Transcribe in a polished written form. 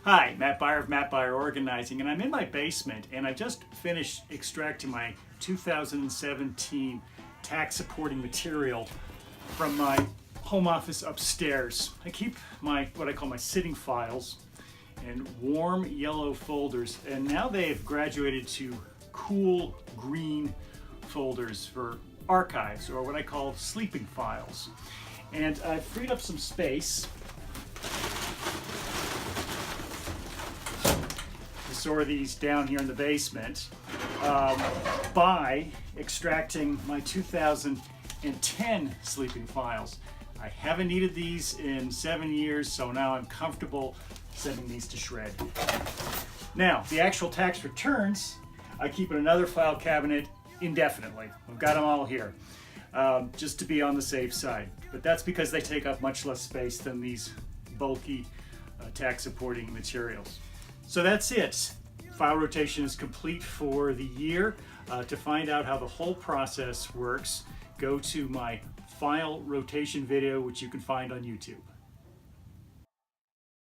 Hi, Matt Baier of Matt Baier Organizing, and I'm in my basement, and I just finished extracting my 2017 tax supporting material from my home office upstairs. I keep what I call my sitting files in warm yellow folders, and now they've graduated to cool green folders for archives, or what I call sleeping files. And I've freed up some space to store these down here in the basement by extracting my 2010 sleeping files. I haven't needed these in 7 years, so now I'm comfortable sending these to shred. Now, the actual tax returns, I keep in another file cabinet indefinitely. I've got them all here, just to be on the safe side. But that's because they take up much less space than these bulky tax supporting materials. So that's it. File rotation is complete for the year. To find out how the whole process works, go to my file rotation video, which you can find on YouTube.